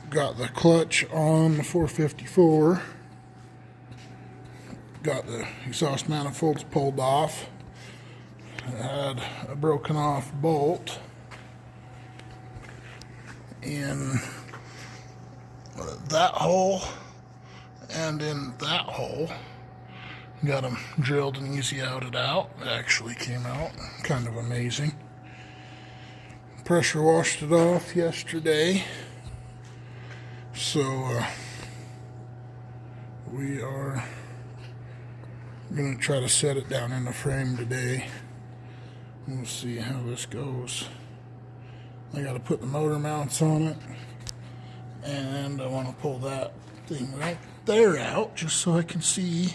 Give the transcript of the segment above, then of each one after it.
Got the clutch on the 454. Got the exhaust manifolds pulled off. It had a broken off bolt in that hole and in that hole. Got them drilled and easy outed out. It actually came out kind of amazing. Pressure washed it off yesterday. So we are going to try to set it down in the frame today. We'll see how this goes. I got to put the motor mounts on it, and I want to pull that thing right there out just so I can see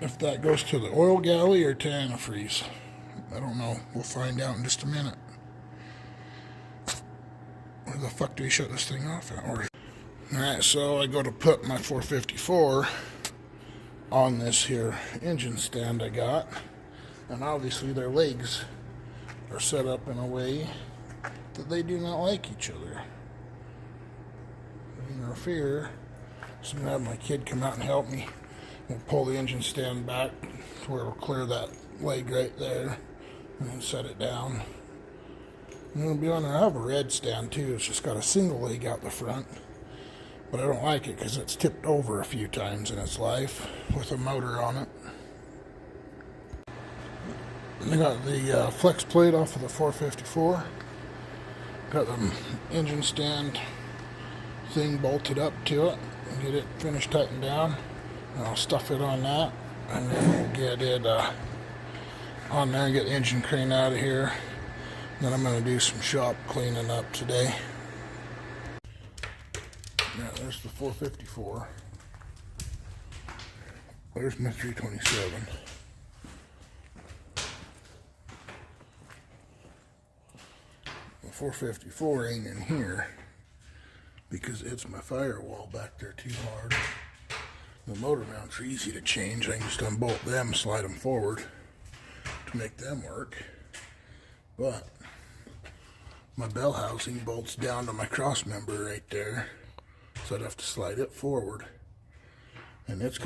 if that goes to the oil galley or to antifreeze. I don't know. We'll find out in just a minute. Where the fuck do we shut this thing off at? Alright, so I go to put my 454 on this here engine stand I got, and obviously their legs are set up in a way that they do not like each other. They interfere. So I'm going to have my kid come out and help me. We'll pull the engine stand back to where we'll clear that leg right there and then set it down. And it'll be on there. I have a red stand too. It's just got a single leg out the front. But I don't like it because it's tipped over a few times in its life with a motor on it. I got the flex plate off of the 454. Got the engine stand thing bolted up to it. Get it finished tightened down. And I'll stuff it on that. And then we'll get it on there and get the engine crane out of here. Then I'm going to do some shop cleaning up today. Yeah, there's the 454. There's my 327. The 454 ain't in here because it's my firewall back there too hard. The motor mounts are easy to change. I can just unbolt them, slide them forward to make them work. But my bell housing bolts down to my cross member right there. So I'd have to slide it forward, and it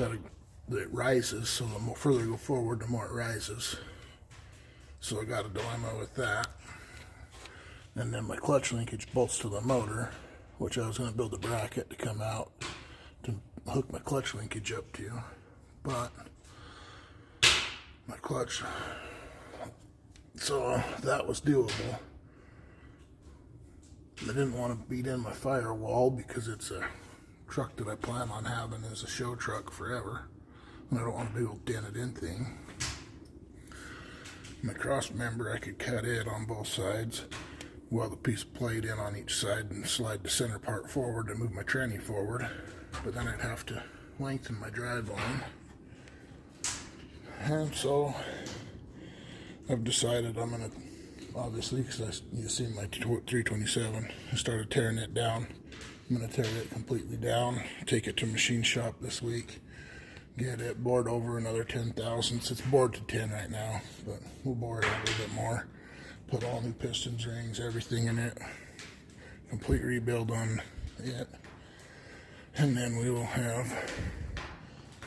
rises, so the more further you go forward, the more it rises. So I got a dilemma with that. And then my clutch linkage bolts to the motor, which I was going to build a bracket to come out to hook my clutch linkage up to, but my clutch, so that was doable. I didn't want to beat in my firewall because it's a truck that I plan on having as a show truck forever. And I don't want a big old dented in thing. My cross member, I could cut it on both sides, weld a piece of plate in on each side and slide the center part forward to move my tranny forward. But then I'd have to lengthen my drive line. And so I've decided I'm going to, obviously, because you see my 327, I started tearing it down. I'm going to tear it completely down, take it to machine shop this week, get it bored over another 10 thousandths. It's bored to 10 right now, but we'll bore it a little bit more. Put all new pistons, rings, everything in it, complete rebuild on it, and then we will have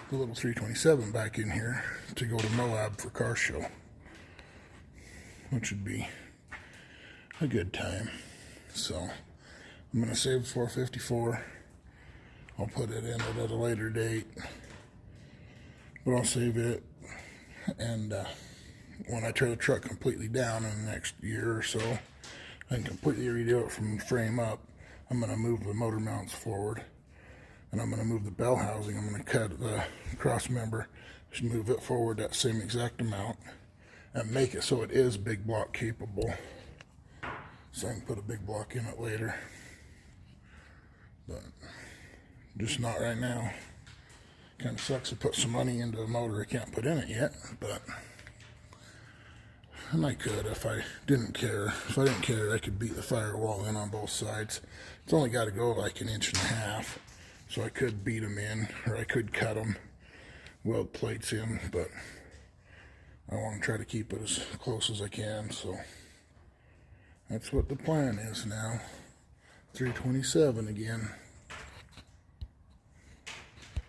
the little 327 back in here to go to Moab for car show, which would be a good time. So I'm going to save the 454. I'll put it in it at a later date, but I'll save it, and when I tear the truck completely down in the next year or so, I can completely redo it from the frame up. I'm going to move the motor mounts forward, and I'm going to move the bell housing. I'm going to cut the cross member, just move it forward that same exact amount, and make it so it is big block capable, so I can put a big block in it later, but just not right now. Kind of sucks to put some money into a motor I can't put in it yet, but and I could if I didn't care. If I didn't care, I could beat the firewall in on both sides. It's only got to go like 1.5 inches, so I could beat them in, or I could cut them, weld plates in, but I want to try to keep it as close as I can, so that's what the plan is now. 327 again.